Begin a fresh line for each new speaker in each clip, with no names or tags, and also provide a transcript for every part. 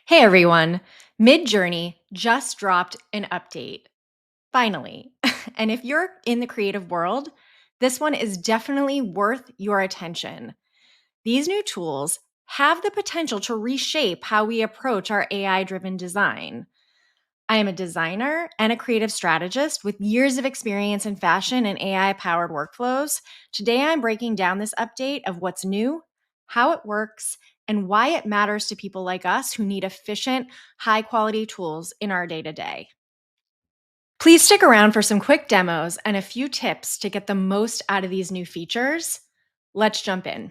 Hey everyone, Midjourney just dropped an update. Finally. And if you're in the creative world, this one is definitely worth your attention. These new tools have the potential to reshape how we approach our AI driven design. I am a designer and a creative strategist with years of experience in fashion and AI powered workflows. Today, I'm breaking down this update of what's new, how it works, and why it matters to people like us who need efficient, high quality tools in our day to day. Please stick around for some quick demos and a few tips to get the most out of these new features. Let's jump in.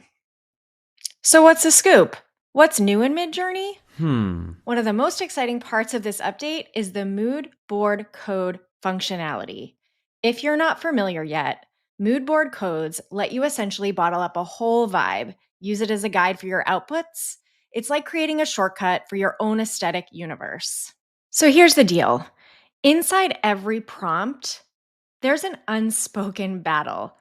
So, what's the scoop? What's new in Midjourney? One of the most exciting parts of this update is the Moodboard Code functionality. If you're not familiar yet, Moodboard Codes let you essentially bottle up a whole vibe, use it as a guide for your outputs. It's like creating a shortcut for your own aesthetic universe. So here's the deal. Inside every prompt, there's an unspoken battle.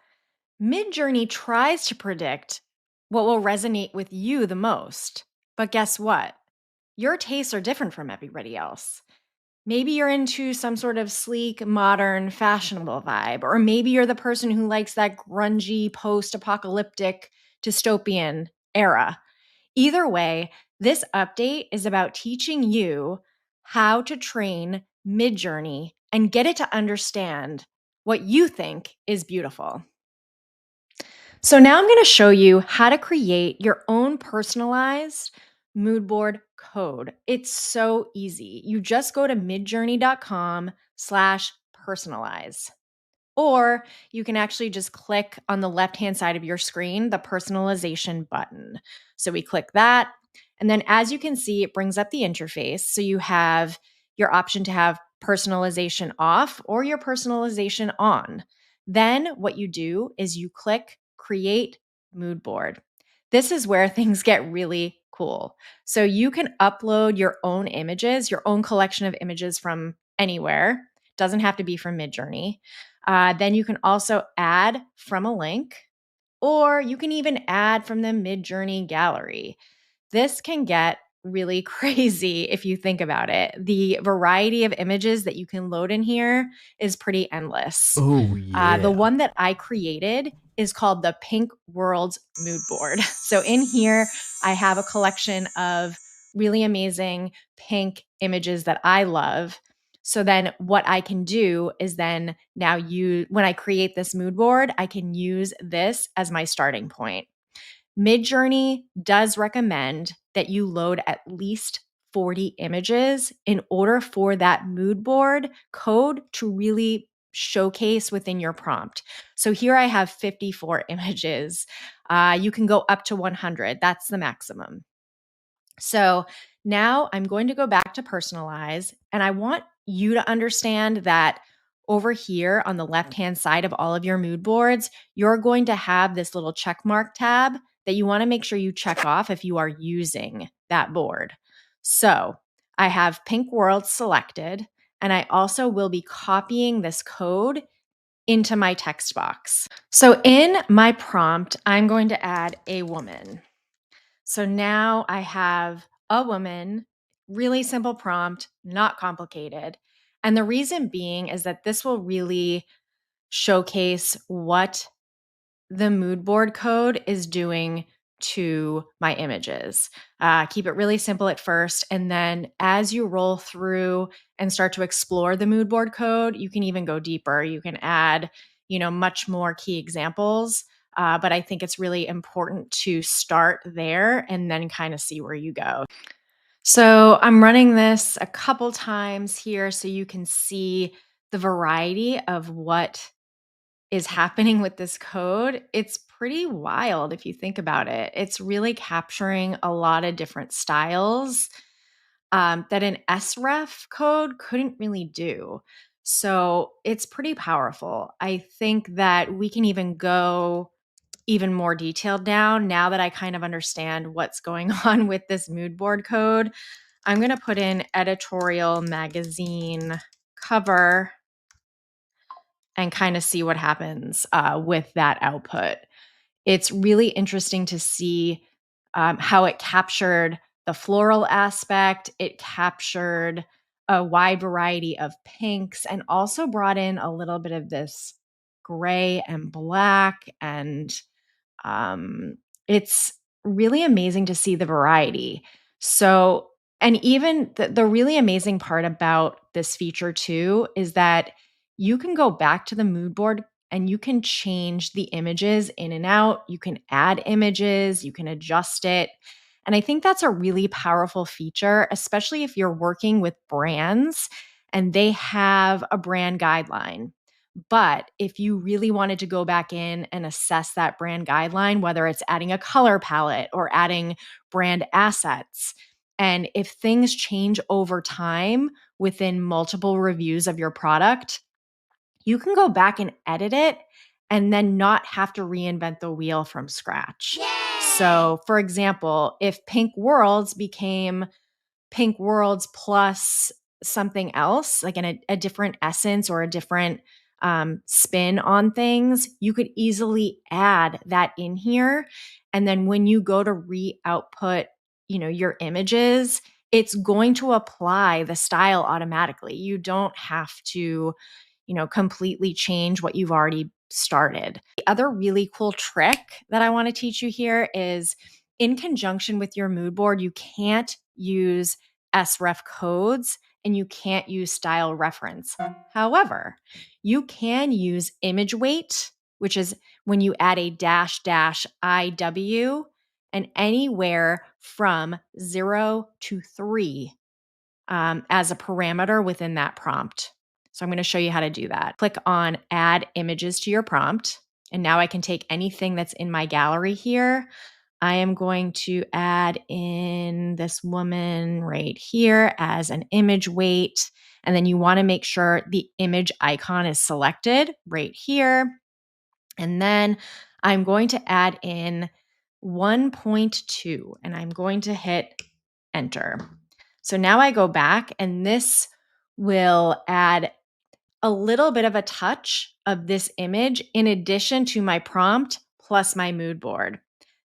Midjourney tries to predict what will resonate with you the most. But guess what? Your tastes are different from everybody else. Maybe you're into some sort of sleek, modern, fashionable vibe, or maybe you're the person who likes that grungy, post apocalyptic, dystopian era. Either way, this update is about teaching you how to train Midjourney and get it to understand what you think is beautiful. So now I'm going to show you how to create your own personalized mood board code. It's so easy. You just go to midjourney.com/personalize. Or you can actually just click on the left-hand side of your screen, the personalization button. So we click that. And then as you can see, it brings up the interface. So you have your option to have personalization off or your personalization on. Then what you do is you click create mood board. This is where things get really cool. So you can upload your own images, your own collection of images from anywhere. Doesn't have to be from Midjourney. Then you can also add from a link, or you can even add from the Midjourney gallery. This can get really crazy if you think about it. The variety of images that you can load in here is pretty endless.
Oh,
The
yeah.
one that I created is called the Pink World's Mood Board. So in here, I have a collection of really amazing pink images that I love. So then what I can do is then now when I create this mood board, I can use this as my starting point. Midjourney does recommend that you load at least 40 images in order for that mood board code to really showcase within your prompt. So here I have 54 images. You can go up to 100. That's the maximum. So now I'm going to go back to personalize, and I want you to understand that over here on the left-hand side of all of your mood boards, you're going to have this little check mark tab that you want to make sure you check off if you are using that board. So I have Pink World selected, and I also will be copying this code into my text box. So in my prompt, I'm going to add a woman. So now I have a woman, really simple prompt, not complicated. And the reason being is that this will really showcase what the mood board code is doing to my images. Keep it really simple at first. And then as you roll through and start to explore the mood board code, you can even go deeper. You can add, much more key examples. But I think it's really important to start there and then kind of see where you go. So I'm running this a couple times here so you can see the variety of what is happening with this code. It's pretty wild if you think about it. It's really capturing a lot of different styles that an sref code couldn't really do. So it's pretty powerful. I think that we can even go even more detailed now that I kind of understand what's going on with this mood board code. I'm going to put in editorial magazine cover and kind of see what happens with that output. It's really interesting to see how it captured the floral aspect. It captured a wide variety of pinks and also brought in a little bit of this gray and black. And it's really amazing to see the variety. So, and even the really amazing part about this feature too is that you can go back to the mood board and you can change the images in and out. You can add images, you can adjust it. And I think that's a really powerful feature, especially if you're working with brands and they have a brand guideline. But if you really wanted to go back in and assess that brand guideline, whether it's adding a color palette or adding brand assets, and if things change over time within multiple reviews of your product, you can go back and edit it and then not have to reinvent the wheel from scratch. Yay! So, for example, if Pink Worlds became Pink Worlds plus something else, like a different essence or a different spin on things, you could easily add that in here. And then when you go to re-output, your images, it's going to apply the style automatically. You don't have to, completely change what you've already started. The other really cool trick that I want to teach you here is in conjunction with your mood board, you can't use sref codes and you can't use style reference. However, you can use image weight, which is when you add a dash dash IW and anywhere from 0 to 3 as a parameter within that prompt. So I'm going to show you how to do that. Click on add images to your prompt. And now I can take anything that's in my gallery here. I am going to add in this woman right here as an image weight. And then you want to make sure the image icon is selected right here. And then I'm going to add in 1.2 and I'm going to hit enter. So now I go back and this will add a little bit of a touch of this image in addition to my prompt plus my mood board.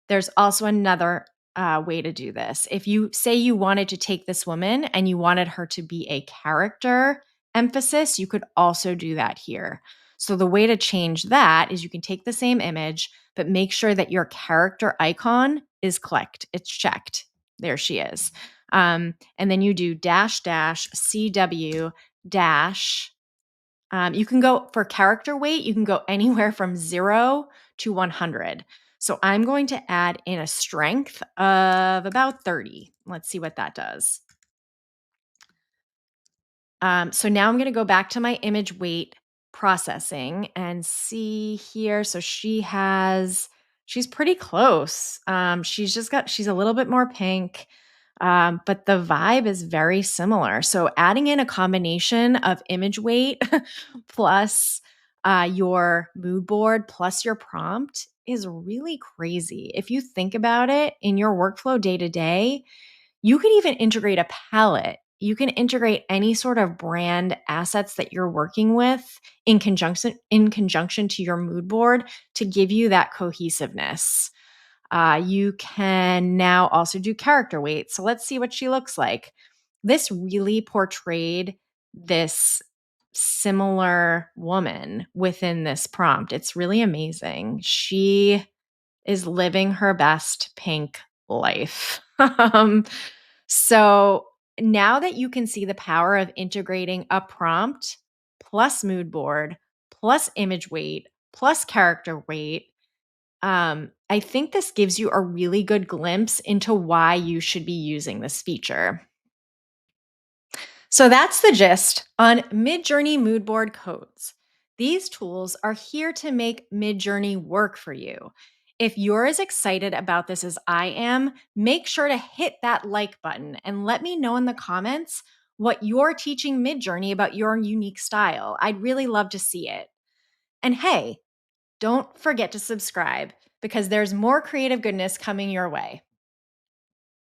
There's also another way to do this. If you say you wanted to take this woman and you wanted her to be a character emphasis, you could also do that here. So the way to change that is you can take the same image, but make sure that your character icon is clicked. It's checked. There she is. And then you do dash dash CW dash. You can go for character weight, you can go anywhere from 0 to 100. So I'm going to add in a strength of about 30. Let's see what that does. So now I'm going to go back to my image weight processing and see here. So she's pretty close. She's a little bit more pink, but the vibe is very similar. So adding in a combination of image weight plus your mood board plus your prompt is really crazy. If you think about it in your workflow day to day, you could even integrate a palette. You can integrate any sort of brand assets that you're working with in conjunction to your mood board to give you that cohesiveness. You can now also do character weight. So let's see what she looks like. This really portrayed this similar woman within this prompt. It's really amazing. She is living her best pink life. So now that you can see the power of integrating a prompt plus mood board plus image weight plus character weight, I think this gives you a really good glimpse into why you should be using this feature. So that's the gist on Midjourney Moodboard Codes. These tools are here to make Midjourney work for you. If you're as excited about this as I am, make sure to hit that like button and let me know in the comments what you're teaching Midjourney about your unique style. I'd really love to see it. And hey, don't forget to subscribe because there's more creative goodness coming your way.